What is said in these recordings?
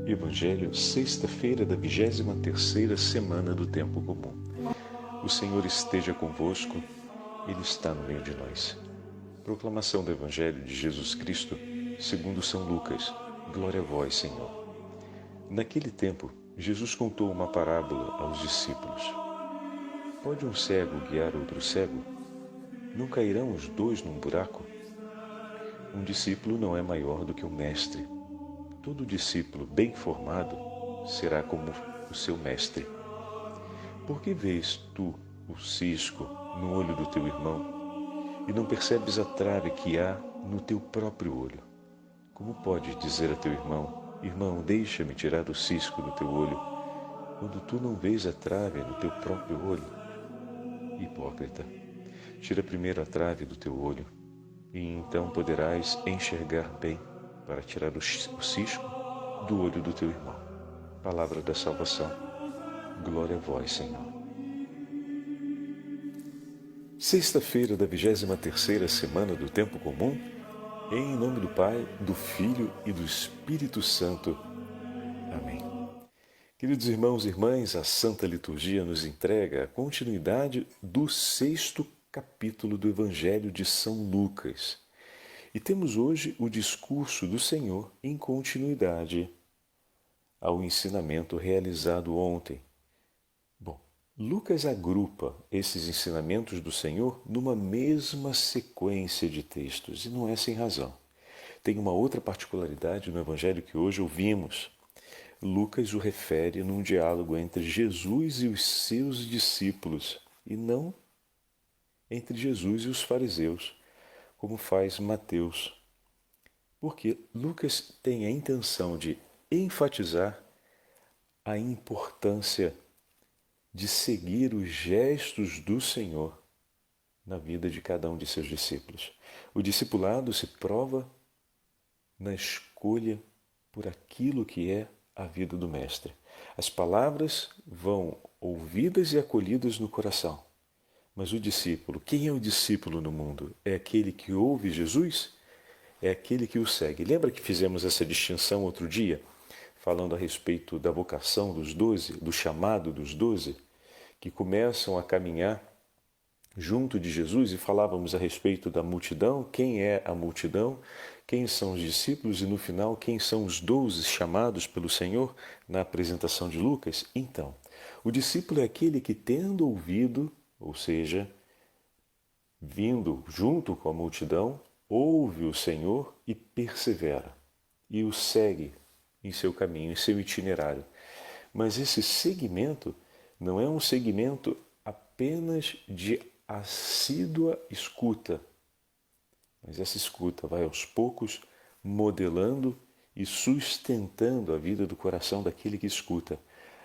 Evangelho, sexta-feira da 23ª semana do Tempo Comum. O Senhor esteja convosco, Ele está no meio de nós. Proclamação do Evangelho de Jesus Cristo, segundo São Lucas. Glória a vós, Senhor. Naquele tempo, Jesus contou uma parábola aos discípulos. Pode um cego guiar outro cego? Não cairão os dois num buraco? Um discípulo não é maior do que o mestre. Todo discípulo bem formado será como o seu mestre. Por que vês tu o cisco no olho do teu irmão e não percebes a trave que há no teu próprio olho? Como podes dizer a teu irmão: irmão, deixa-me tirar o cisco do teu olho, quando tu não vês a trave no teu próprio olho? Hipócrita, tira primeiro a trave do teu olho, e então poderás enxergar bem para tirar o cisco do olho do teu irmão. Palavra da salvação. Glória a vós, Senhor. Sexta-feira da 23ª semana do Tempo Comum, em nome do Pai, do Filho e do Espírito Santo. Amém. Queridos irmãos e irmãs, a Santa Liturgia nos entrega a continuidade do 6º capítulo do Evangelho de São Lucas. E temos hoje o discurso do Senhor em continuidade ao ensinamento realizado ontem. Bom, Lucas agrupa esses ensinamentos do Senhor numa mesma sequência de textos, e não é sem razão. Tem uma outra particularidade no Evangelho que hoje ouvimos. Lucas o refere num diálogo entre Jesus e os seus discípulos, e não entre Jesus e os fariseus, como faz Mateus. Porque Lucas tem a intenção de enfatizar a importância de seguir os gestos do Senhor na vida de cada um de seus discípulos. O discipulado se prova na escolha por aquilo que é a vida do Mestre. As palavras vão ouvidas e acolhidas no coração. Mas o discípulo, quem é o discípulo no mundo? É aquele que ouve Jesus? É aquele que o segue. Lembra que fizemos essa distinção outro dia, falando a respeito da vocação dos 12, do chamado dos 12, que começam a caminhar junto de Jesus, e falávamos a respeito da multidão, quem é a multidão, quem são os discípulos e no final quem são os 12 chamados pelo Senhor na apresentação de Lucas. Então, o discípulo é aquele que, tendo ouvido, ou seja, vindo junto com a multidão, ouve o Senhor e persevera, e o segue em seu caminho, em seu itinerário. Mas esse seguimento não é um seguimento apenas de assídua escuta, mas essa escuta vai aos poucos modelando e sustentando a vida do coração daquele que escuta,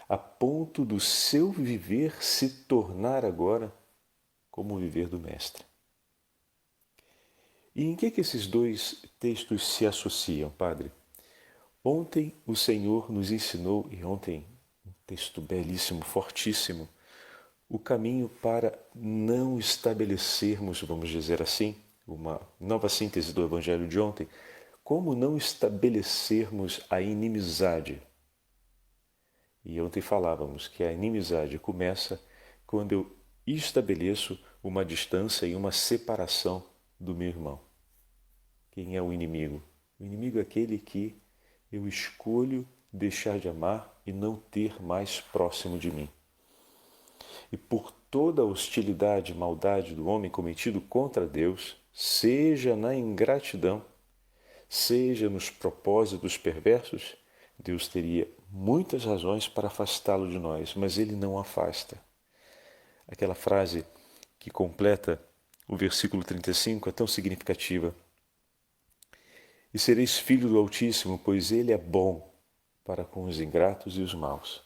a ponto do seu viver se tornar agora como o viver do Mestre. E em que esses dois textos se associam, Padre? Ontem o Senhor nos ensinou, e ontem um texto belíssimo, fortíssimo, o caminho para não estabelecermos, vamos dizer assim, uma nova síntese do Evangelho de ontem, como não estabelecermos a inimizade. E ontem falávamos que a inimizade começa quando eu estabeleço uma distância e uma separação do meu irmão. Quem é o inimigo? O inimigo é aquele que eu escolho deixar de amar e não ter mais próximo de mim. E por toda a hostilidade e maldade do homem cometido contra Deus, seja na ingratidão, seja nos propósitos perversos, Deus teria muitas razões para afastá-lo de nós, mas Ele não afasta. Aquela frase que completa o versículo 35 é tão significativa. E sereis filho do Altíssimo, pois Ele é bom para com os ingratos e os maus.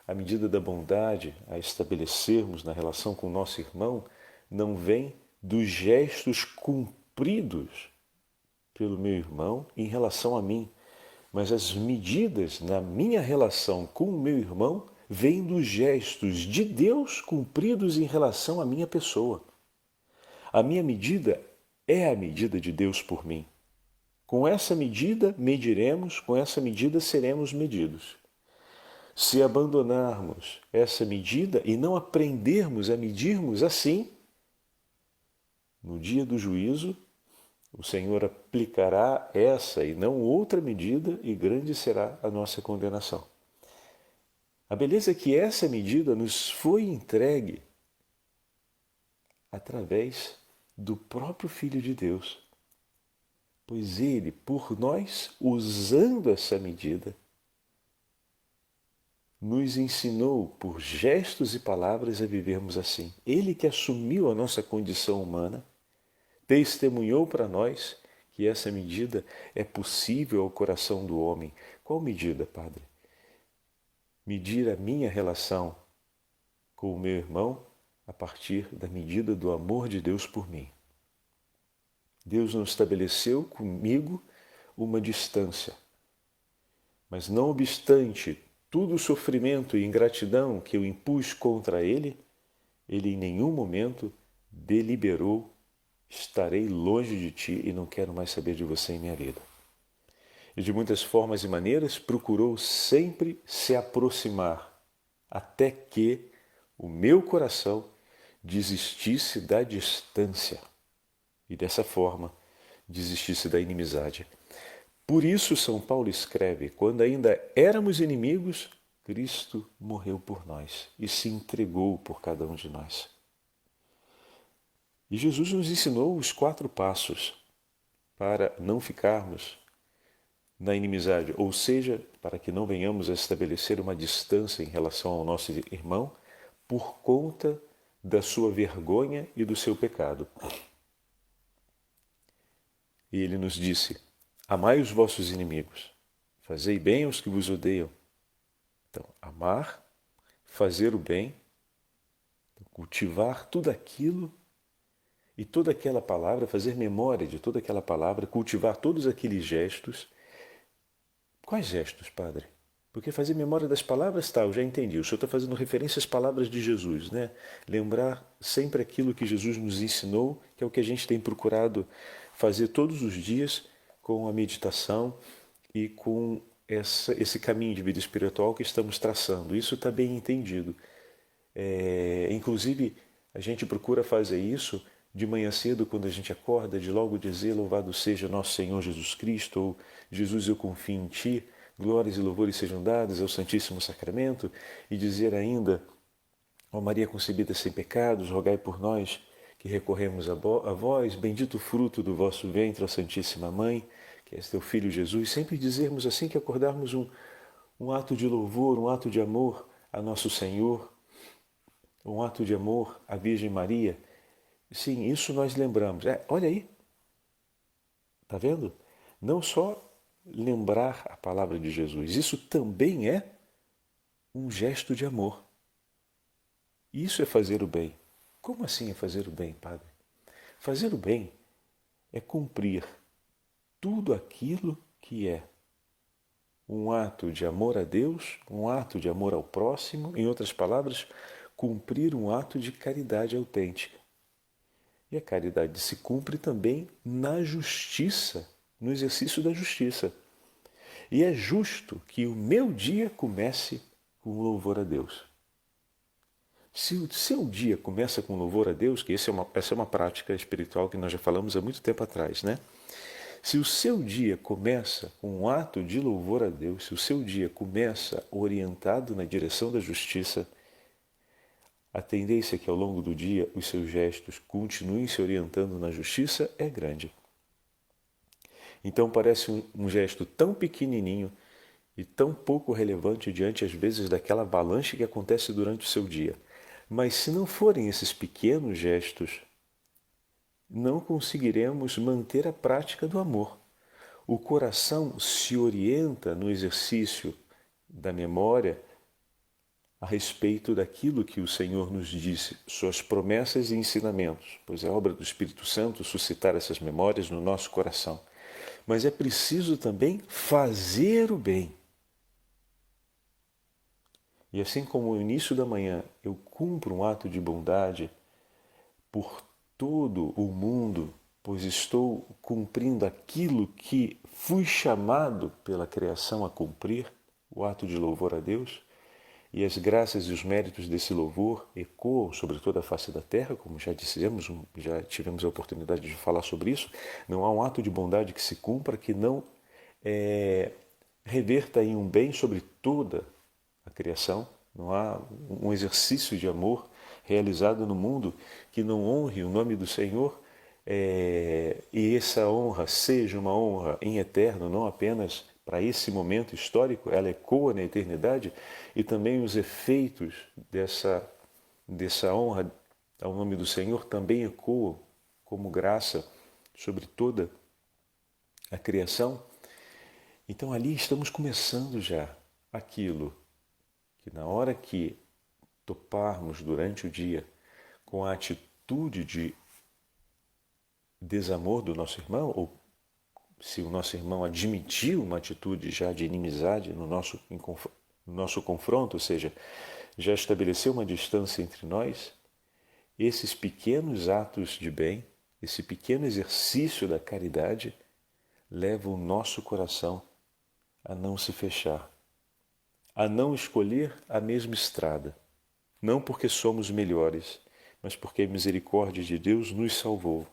A medida da bondade a estabelecermos na relação com o nosso irmão não vem dos gestos cumpridos pelo meu irmão em relação a mim, mas as medidas na minha relação com o meu irmão vêm dos gestos de Deus cumpridos em relação à minha pessoa. A minha medida é a medida de Deus por mim. Com essa medida mediremos, com essa medida seremos medidos. Se abandonarmos essa medida e não aprendermos a medirmos assim, no dia do juízo, o Senhor aplicará essa e não outra medida e grande será a nossa condenação. A beleza é que essa medida nos foi entregue através do próprio Filho de Deus, pois Ele, por nós, usando essa medida, nos ensinou por gestos e palavras a vivermos assim. Ele que assumiu a nossa condição humana, testemunhou para nós que essa medida é possível ao coração do homem. Qual medida, Padre? Medir a minha relação com o meu irmão a partir da medida do amor de Deus por mim. Deus não estabeleceu comigo uma distância, mas não obstante todo o sofrimento e ingratidão que eu impus contra Ele, Ele em nenhum momento deliberou: estarei longe de ti e não quero mais saber de você em minha vida. E de muitas formas e maneiras procurou sempre se aproximar, até que o meu coração desistisse da distância e dessa forma desistisse da inimizade. Por isso São Paulo escreve: quando ainda éramos inimigos, Cristo morreu por nós e se entregou por cada um de nós. E Jesus nos ensinou os 4 passos para não ficarmos na inimizade, ou seja, para que não venhamos a estabelecer uma distância em relação ao nosso irmão por conta da sua vergonha e do seu pecado. E ele nos disse: amai os vossos inimigos, fazei bem aos que vos odeiam. Então, amar, fazer o bem, cultivar tudo aquilo e toda aquela palavra, fazer memória de toda aquela palavra, cultivar todos aqueles gestos. Quais gestos, Padre? Porque fazer memória das palavras, eu já entendi. O senhor está fazendo referência às palavras de Jesus, né? Lembrar sempre aquilo que Jesus nos ensinou, que é o que a gente tem procurado fazer todos os dias com a meditação e com esse caminho de vida espiritual que estamos traçando. Isso está bem entendido. Inclusive, a gente procura fazer isso de manhã cedo, quando a gente acorda, de logo dizer: louvado seja nosso Senhor Jesus Cristo, ou Jesus, eu confio em Ti, glórias e louvores sejam dados ao Santíssimo Sacramento, e dizer ainda: ó Maria concebida sem pecados, rogai por nós que recorremos a vós, bendito o fruto do vosso ventre, ó Santíssima Mãe, que és teu Filho Jesus. Sempre dizermos assim que acordarmos um ato de louvor, um ato de amor a nosso Senhor, um ato de amor à Virgem Maria. Sim, isso nós lembramos. Olha aí, está vendo? Não só lembrar a palavra de Jesus, isso também é um gesto de amor. Isso é fazer o bem. Como assim é fazer o bem, Padre? Fazer o bem é cumprir tudo aquilo que é um ato de amor a Deus, um ato de amor ao próximo, em outras palavras, cumprir um ato de caridade autêntica. E a caridade se cumpre também na justiça, no exercício da justiça. E é justo que o meu dia comece com louvor a Deus. Se o seu dia começa com louvor a Deus, que essa é uma prática espiritual que nós já falamos há muito tempo atrás, né? Se o seu dia começa com um ato de louvor a Deus, se o seu dia começa orientado na direção da justiça, a tendência que ao longo do dia os seus gestos continuem se orientando na justiça é grande. Então parece um gesto tão pequenininho e tão pouco relevante diante às vezes daquela avalanche que acontece durante o seu dia. Mas se não forem esses pequenos gestos, não conseguiremos manter a prática do amor. O coração se orienta no exercício da memória a respeito daquilo que o Senhor nos disse, suas promessas e ensinamentos, pois é obra do Espírito Santo suscitar essas memórias no nosso coração. Mas é preciso também fazer o bem. E assim como no início da manhã eu cumpro um ato de bondade por todo o mundo pois estou cumprindo aquilo que fui chamado pela criação a cumprir, o ato de louvor a Deus, e as graças e os méritos desse louvor ecoam sobre toda a face da terra, como já dissemos, já tivemos a oportunidade de falar sobre isso. Não há um ato de bondade que se cumpra que não reverta em um bem sobre toda a criação. Não há um exercício de amor realizado no mundo que não honre o nome do Senhor, e essa honra seja uma honra em eterno, não apenas para esse momento histórico, ela ecoa na eternidade, e também os efeitos dessa honra ao nome do Senhor também ecoam como graça sobre toda a criação. Então ali estamos começando já aquilo que na hora que toparmos durante o dia com a atitude de desamor do nosso irmão, ou se o nosso irmão admitiu uma atitude já de inimizade no nosso confronto, ou seja, já estabeleceu uma distância entre nós, esses pequenos atos de bem, esse pequeno exercício da caridade, leva o nosso coração a não se fechar, a não escolher a mesma estrada, não porque somos melhores, mas porque a misericórdia de Deus nos salvou,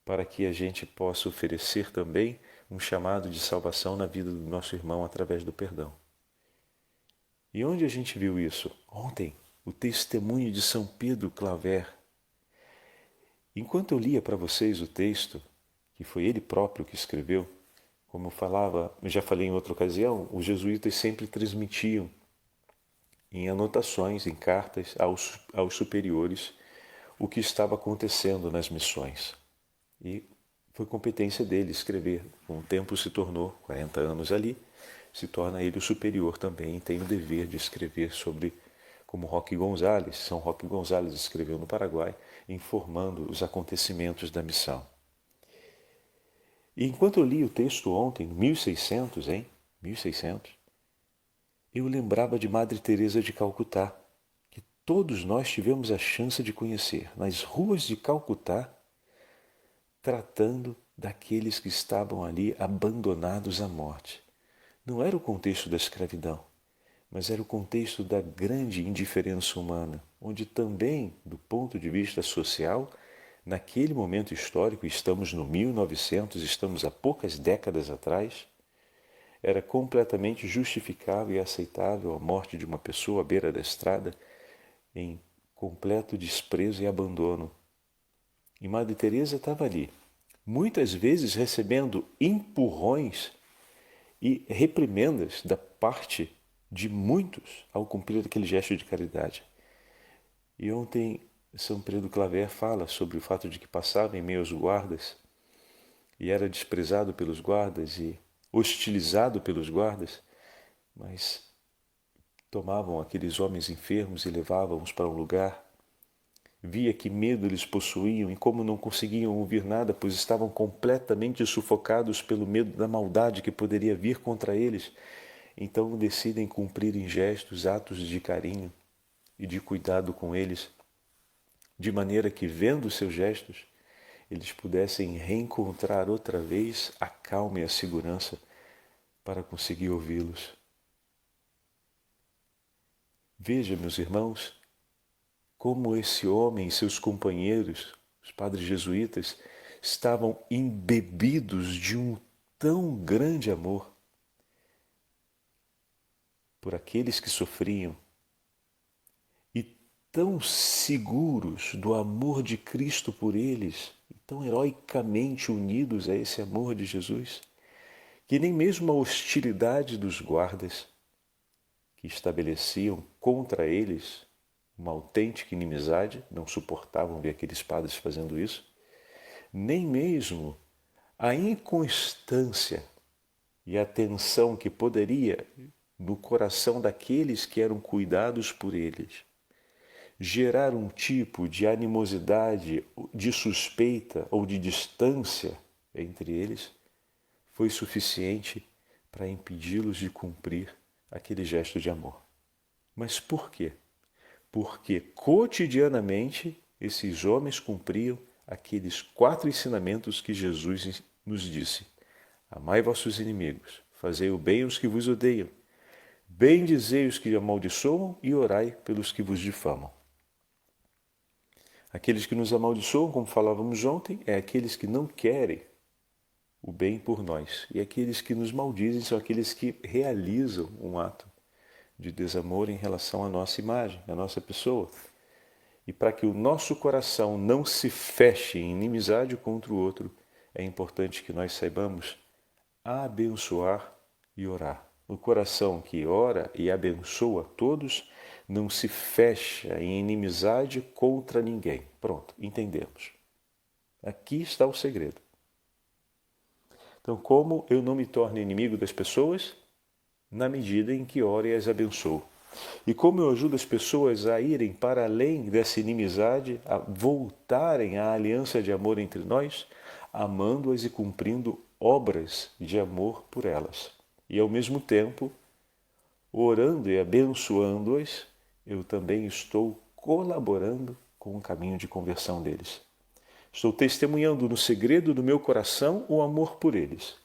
para que a gente possa oferecer também um chamado de salvação na vida do nosso irmão através do perdão. E onde a gente viu isso? Ontem, o testemunho de São Pedro Claver. Enquanto eu lia para vocês o texto, que foi ele próprio que escreveu, como eu já falei em outra ocasião, os jesuítas sempre transmitiam em anotações, em cartas aos superiores, o que estava acontecendo nas missões. E foi competência dele escrever. Com o tempo se tornou, 40 anos ali, se torna ele o superior também e tem o dever de escrever sobre, como Roque Gonzalez, São Roque Gonzalez escreveu no Paraguai, informando os acontecimentos da missão. E enquanto eu li o texto ontem, no 1600, 1600, eu lembrava de Madre Teresa de Calcutá, que todos nós tivemos a chance de conhecer, nas ruas de Calcutá, tratando daqueles que estavam ali abandonados à morte. Não era o contexto da escravidão, mas era o contexto da grande indiferença humana, onde também, do ponto de vista social, naquele momento histórico, estamos no 1900, estamos há poucas décadas atrás, era completamente justificável e aceitável a morte de uma pessoa à beira da estrada em completo desprezo e abandono. E Madre Teresa estava ali, muitas vezes recebendo empurrões e reprimendas da parte de muitos ao cumprir aquele gesto de caridade. E ontem São Pedro Claver fala sobre o fato de que passava em meio aos guardas e era desprezado pelos guardas e hostilizado pelos guardas, mas tomavam aqueles homens enfermos e levavam-os para um lugar. Via que medo eles possuíam e como não conseguiam ouvir nada, pois estavam completamente sufocados pelo medo da maldade que poderia vir contra eles. Então decidem cumprir em gestos, atos de carinho e de cuidado com eles, de maneira que, vendo seus gestos, eles pudessem reencontrar outra vez a calma e a segurança para conseguir ouvi-los. Veja, meus irmãos, como esse homem e seus companheiros, os padres jesuítas, estavam embebidos de um tão grande amor por aqueles que sofriam e tão seguros do amor de Cristo por eles, e tão heroicamente unidos a esse amor de Jesus, que nem mesmo a hostilidade dos guardas que estabeleciam contra eles uma autêntica inimizade, não suportavam ver aqueles padres fazendo isso, nem mesmo a inconstância e a tensão que poderia, no coração daqueles que eram cuidados por eles, gerar um tipo de animosidade, de suspeita ou de distância entre eles, foi suficiente para impedi-los de cumprir aquele gesto de amor. Mas por quê? Porque cotidianamente esses homens cumpriam aqueles 4 ensinamentos que Jesus nos disse. Amai vossos inimigos, fazei o bem aos que vos odeiam, bendizei os que amaldiçoam e orai pelos que vos difamam. Aqueles que nos amaldiçoam, como falávamos ontem, é aqueles que não querem o bem por nós. E aqueles que nos maldizem são aqueles que realizam um ato de desamor em relação à nossa imagem, à nossa pessoa. E para que o nosso coração não se feche em inimizade contra o outro, é importante que nós saibamos abençoar e orar. O coração que ora e abençoa todos não se fecha em inimizade contra ninguém. Pronto, entendemos. Aqui está o segredo. Então, como eu não me torno inimigo das pessoas? Na medida em que oro e as abençoo. E como eu ajudo as pessoas a irem para além dessa inimizade, a voltarem à aliança de amor entre nós, amando-as e cumprindo obras de amor por elas. E ao mesmo tempo, orando e abençoando-as, eu também estou colaborando com o caminho de conversão deles. Estou testemunhando no segredo do meu coração o amor por eles,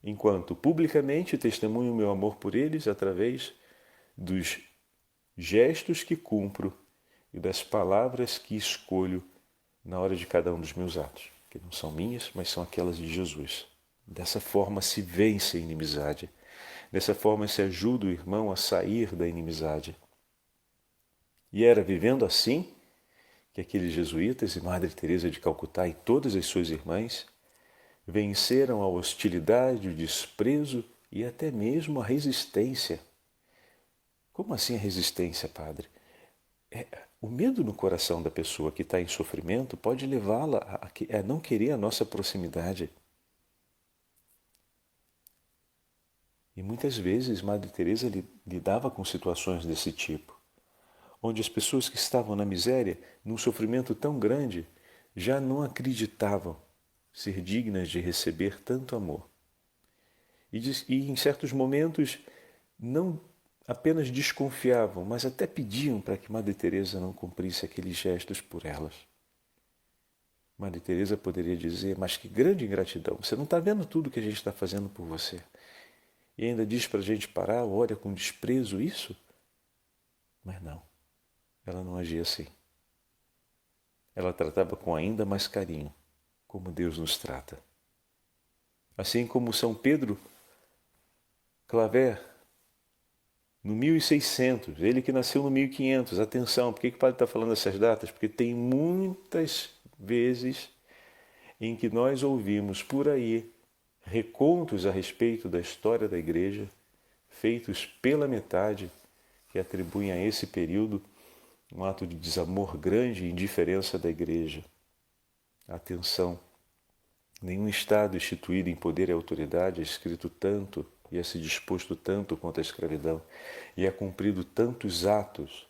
enquanto publicamente testemunho o meu amor por eles através dos gestos que cumpro e das palavras que escolho na hora de cada um dos meus atos, que não são minhas, mas são aquelas de Jesus. Dessa forma se vence a inimizade. Dessa forma se ajuda o irmão a sair da inimizade. E era vivendo assim que aqueles jesuítas e Madre Teresa de Calcutá e todas as suas irmãs venceram a hostilidade, o desprezo e até mesmo a resistência. Como assim a resistência, padre? O medo no coração da pessoa que está em sofrimento pode levá-la a não querer a nossa proximidade. E muitas vezes Madre Teresa lidava com situações desse tipo, onde as pessoas que estavam na miséria, num sofrimento tão grande, já não acreditavam ser dignas de receber tanto amor. E em certos momentos não apenas desconfiavam, mas até pediam para que Madre Teresa não cumprisse aqueles gestos por elas. Madre Teresa poderia dizer, mas que grande ingratidão, você não está vendo tudo que a gente está fazendo por você? E ainda diz para a gente parar, olha com desprezo isso? Mas não, ela não agia assim. Ela tratava com ainda mais carinho, como Deus nos trata. Assim como São Pedro Claver, no 1600, ele que nasceu no 1500. Atenção, por que o padre está falando essas datas? Porque tem muitas vezes em que nós ouvimos por aí recontos a respeito da história da Igreja, feitos pela metade, que atribuem a esse período um ato de desamor grande e indiferença da Igreja. Atenção, nenhum Estado instituído em poder e autoridade é escrito tanto e é se disposto tanto contra a escravidão e é cumprido tantos atos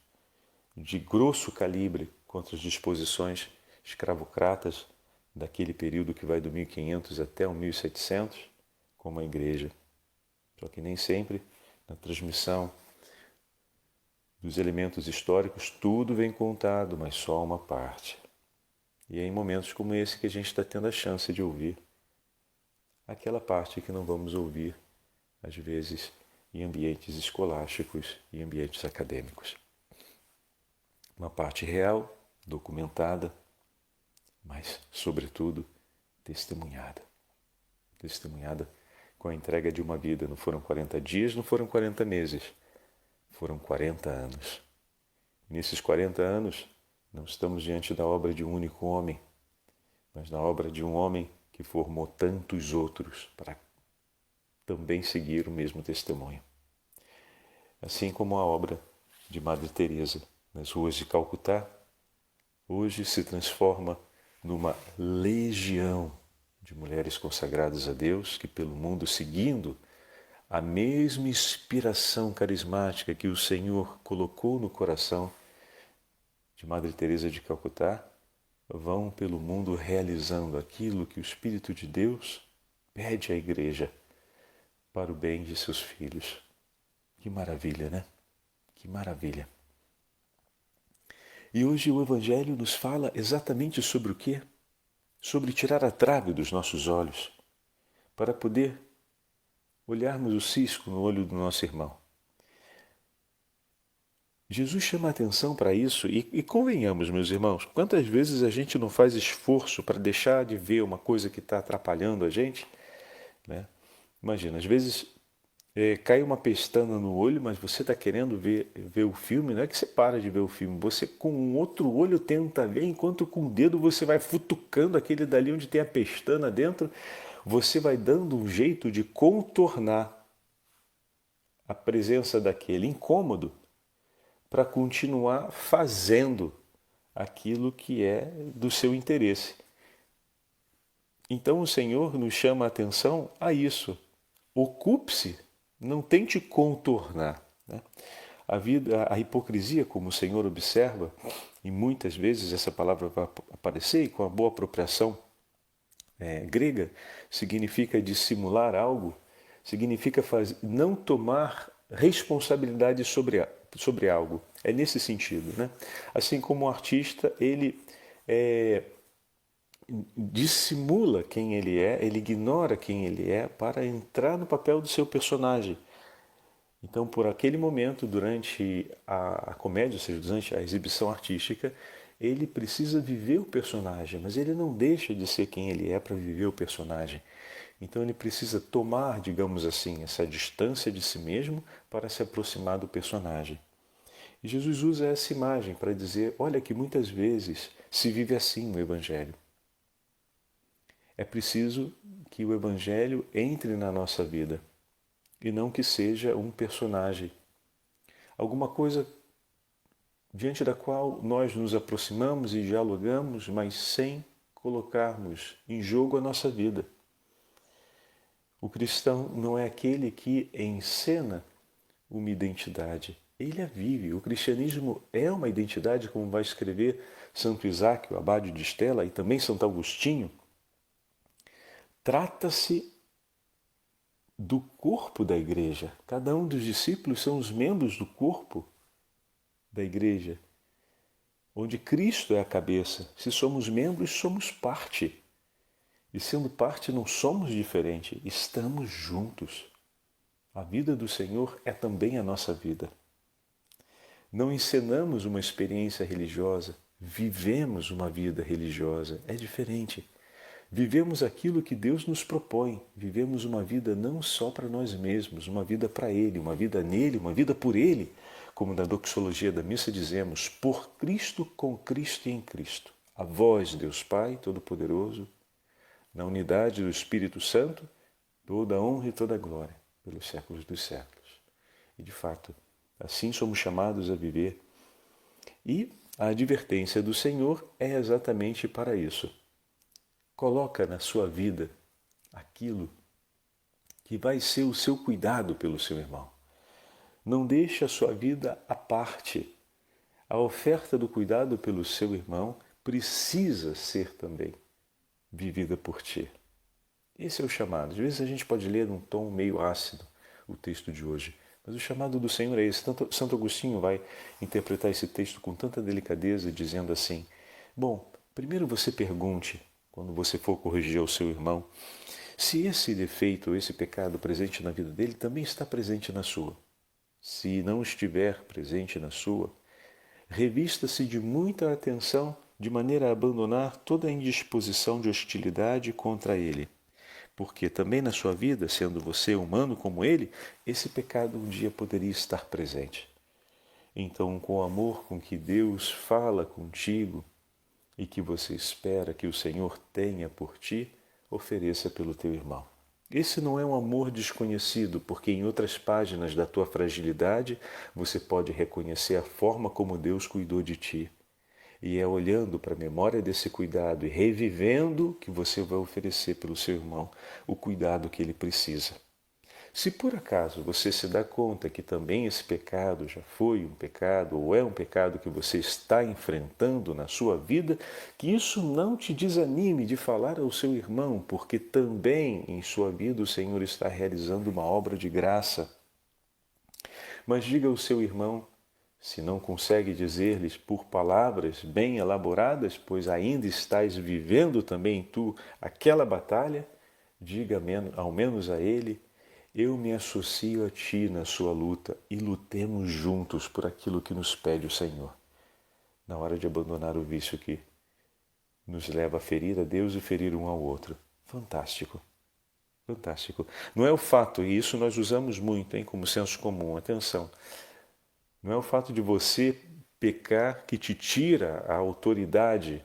de grosso calibre contra as disposições escravocratas daquele período que vai do 1500 até o 1700, como a Igreja. Só que nem sempre, na transmissão dos elementos históricos, tudo vem contado, mas só uma parte. E é em momentos como esse que a gente está tendo a chance de ouvir aquela parte que não vamos ouvir, às vezes, em ambientes escolásticos e ambientes acadêmicos. Uma parte real, documentada, mas, sobretudo, testemunhada. Testemunhada com a entrega de uma vida. Não foram 40 dias, não foram 40 meses. Foram 40 anos. E nesses 40 anos, não estamos diante da obra de um único homem, mas da obra de um homem que formou tantos outros para também seguir o mesmo testemunho. Assim como a obra de Madre Teresa nas ruas de Calcutá, hoje se transforma numa legião de mulheres consagradas a Deus que pelo mundo, seguindo a mesma inspiração carismática que o Senhor colocou no coração de Madre Teresa de Calcutá, vão pelo mundo realizando aquilo que o Espírito de Deus pede à Igreja para o bem de seus filhos. Que maravilha, né? Que maravilha. E hoje o Evangelho nos fala exatamente sobre o quê? sobre tirar a trave dos nossos olhos, para poder olharmos o cisco no olho do nosso irmão. Jesus chama a atenção para isso e convenhamos, meus irmãos, quantas vezes a gente não faz esforço para deixar de ver uma coisa que está atrapalhando a gente, né? Imagina, às vezes cai uma pestana no olho, mas você está querendo ver o filme, não é que você para de ver o filme, você com um outro olho tenta ver, enquanto com o dedo você vai futucando aquele dali onde tem a pestana dentro, você vai dando um jeito de contornar a presença daquele incômodo para continuar fazendo aquilo que é do seu interesse. Então o Senhor nos chama a atenção a isso. Ocupe-se, não tente contornar, né? A hipocrisia, como o Senhor observa, e muitas vezes essa palavra vai aparecer, e com a boa apropriação grega, significa dissimular algo, significa não tomar responsabilidade sobre algo. É nesse sentido, né? Assim como o artista, ele dissimula quem ele ignora quem ele é para entrar no papel do seu personagem. Então, por aquele momento, durante a comédia, ou seja, durante a exibição artística, ele precisa viver o personagem, mas ele não deixa de ser quem ele é para viver o personagem. Então ele precisa tomar, digamos assim, essa distância de si mesmo para se aproximar do personagem. E Jesus usa essa imagem para dizer, olha que muitas vezes se vive assim no Evangelho. É preciso que o Evangelho entre na nossa vida e não que seja um personagem. Alguma coisa diante da qual nós nos aproximamos e dialogamos, mas sem colocarmos em jogo a nossa vida. O cristão não é aquele que encena uma identidade, ele a vive. O cristianismo é uma identidade, como vai escrever Santo Isaac, o abade de Estela, e também Santo Agostinho. Trata-se do corpo da igreja. Cada um dos discípulos são os membros do corpo da igreja, onde Cristo é a cabeça. Se somos membros, somos parte. E sendo parte, não somos diferentes, estamos juntos. A vida do Senhor é também a nossa vida. Não encenamos uma experiência religiosa, vivemos uma vida religiosa. É diferente. Vivemos aquilo que Deus nos propõe. Vivemos uma vida não só para nós mesmos, uma vida para Ele, uma vida nele, uma vida por Ele. Como na doxologia da missa dizemos, por Cristo, com Cristo e em Cristo. A vós, Deus Pai Todo-Poderoso, na unidade do Espírito Santo, toda a honra e toda a glória, pelos séculos dos séculos. E, de fato, assim somos chamados a viver. E a advertência do Senhor é exatamente para isso. Coloca na sua vida aquilo que vai ser o seu cuidado pelo seu irmão. Não deixe a sua vida à parte. A oferta do cuidado pelo seu irmão precisa ser também vivida por ti. Esse é o chamado. Às vezes a gente pode ler num tom meio ácido o texto de hoje, mas o chamado do Senhor é esse. Santo Agostinho vai interpretar esse texto com tanta delicadeza, dizendo assim, bom, primeiro você pergunte, quando você for corrigir o seu irmão, se esse defeito ou esse pecado presente na vida dele também está presente na sua. Se não estiver presente na sua, revista-se de muita atenção de maneira a abandonar toda a indisposição de hostilidade contra ele. Porque também na sua vida, sendo você humano como ele, esse pecado um dia poderia estar presente. Então, com o amor com que Deus fala contigo e que você espera que o Senhor tenha por ti, ofereça pelo teu irmão. Esse não é um amor desconhecido, porque em outras páginas da tua fragilidade você pode reconhecer a forma como Deus cuidou de ti. E é olhando para a memória desse cuidado e revivendo que você vai oferecer pelo seu irmão o cuidado que ele precisa. Se por acaso você se dá conta que também esse pecado já foi um pecado ou é um pecado que você está enfrentando na sua vida, que isso não te desanime de falar ao seu irmão, porque também em sua vida o Senhor está realizando uma obra de graça. Mas diga ao seu irmão Se não consegue dizer-lhes por palavras bem elaboradas, pois ainda estás vivendo também tu aquela batalha, diga ao menos a ele: eu me associo a ti na sua luta e lutemos juntos por aquilo que nos pede o Senhor, na hora de abandonar o vício que nos leva a ferir a Deus e ferir um ao outro. Fantástico. Fantástico. Não é o fato, e isso nós usamos muito, como senso comum, atenção, não é o fato de você pecar que te tira a autoridade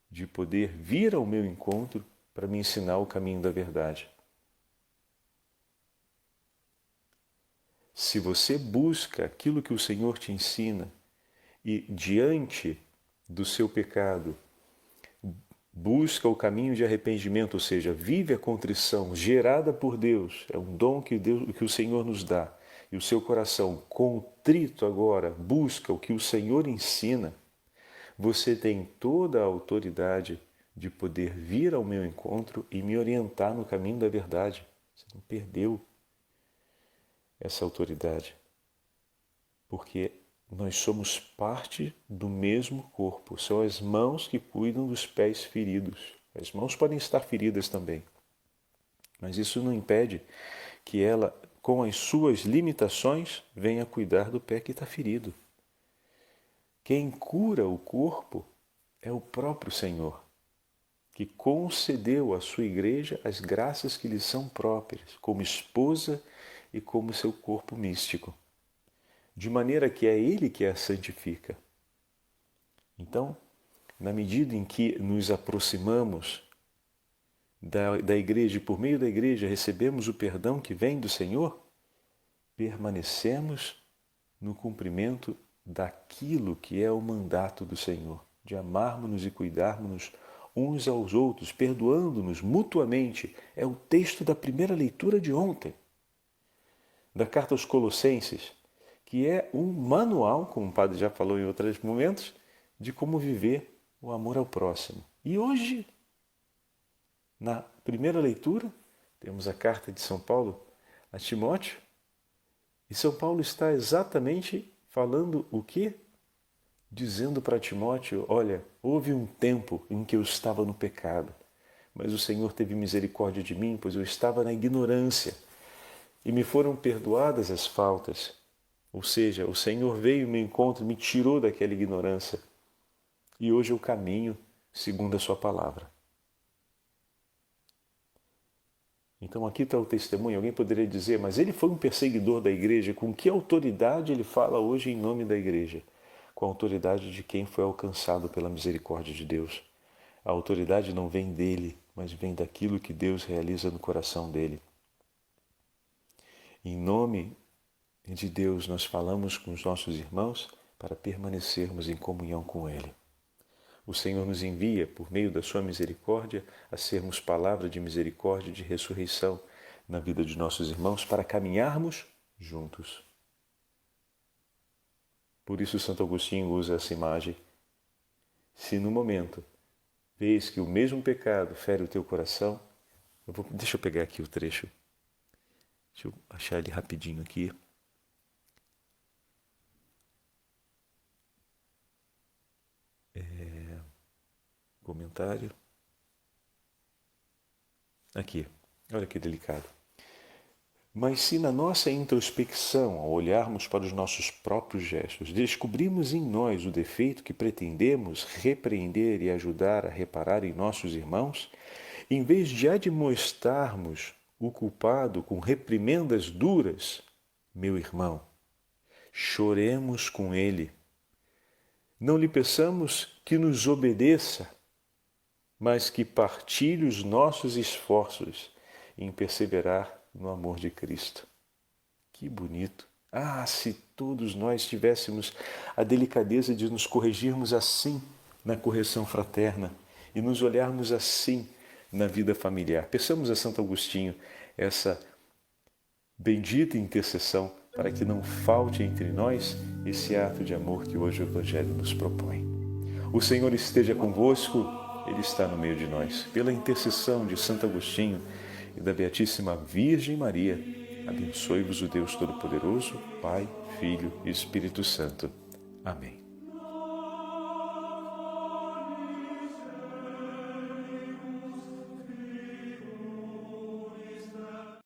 de poder vir ao meu encontro para me ensinar o caminho da verdade. Se você busca aquilo que o Senhor te ensina e diante do seu pecado busca o caminho de arrependimento, ou seja, vive a contrição gerada por Deus, é um dom que o Senhor nos dá, e o seu coração contrito agora busca o que o Senhor ensina, você tem toda a autoridade de poder vir ao meu encontro e me orientar no caminho da verdade. Você não perdeu essa autoridade, porque nós somos parte do mesmo corpo. São as mãos que cuidam dos pés feridos. As mãos podem estar feridas também, mas isso não impede que ela, com as suas limitações, venha cuidar do pé que está ferido. Quem cura o corpo é o próprio Senhor, que concedeu à sua igreja as graças que lhe são próprias, como esposa e como seu corpo místico, de maneira que é Ele que a santifica. Então, na medida em que nos aproximamos da igreja e por meio da igreja recebemos o perdão que vem do Senhor, permanecemos no cumprimento daquilo que é o mandato do Senhor, de amarmos-nos e cuidarmos-nos uns aos outros, perdoando-nos mutuamente. É o texto da primeira leitura de ontem, da carta aos Colossenses, que é um manual, como o padre já falou em outros momentos, de como viver o amor ao próximo. E hoje, na primeira leitura, temos a carta de São Paulo a Timóteo, e São Paulo está exatamente falando o quê? Dizendo para Timóteo: olha, houve um tempo em que eu estava no pecado, mas o Senhor teve misericórdia de mim, pois eu estava na ignorância, e me foram perdoadas as faltas. Ou seja, o Senhor veio ao meu encontro, me tirou daquela ignorância, e hoje eu caminho segundo a sua palavra. Então aqui está o testemunho. Alguém poderia dizer: mas ele foi um perseguidor da igreja. Com que autoridade ele fala hoje em nome da igreja? Com a autoridade de quem foi alcançado pela misericórdia de Deus. A autoridade não vem dele, mas vem daquilo que Deus realiza no coração dele. Em nome de Deus, nós falamos com os nossos irmãos para permanecermos em comunhão com Ele. O Senhor nos envia, por meio da sua misericórdia, a sermos palavra de misericórdia e de ressurreição na vida de nossos irmãos para caminharmos juntos. Por isso Santo Agostinho usa essa imagem. Se no momento vês que o mesmo pecado fere o teu coração, deixa eu pegar aqui o trecho. Deixa eu achar ele rapidinho aqui. Comentário. Aqui, olha que delicado. Mas se na nossa introspecção, ao olharmos para os nossos próprios gestos, descobrimos em nós o defeito que pretendemos repreender e ajudar a reparar em nossos irmãos, em vez de admoestarmos o culpado com reprimendas duras, meu irmão, choremos com ele. Não lhe peçamos que nos obedeça, mas que partilhe os nossos esforços em perseverar no amor de Cristo. Que bonito! Ah, se todos nós tivéssemos a delicadeza de nos corrigirmos assim na correção fraterna e nos olharmos assim na vida familiar. Peçamos a Santo Agostinho essa bendita intercessão para que não falte entre nós esse ato de amor que hoje o Evangelho nos propõe. O Senhor esteja convosco, Ele está no meio de nós. Pela intercessão de Santo Agostinho e da Beatíssima Virgem Maria, abençoe-vos o Deus Todo-Poderoso, Pai, Filho e Espírito Santo. Amém.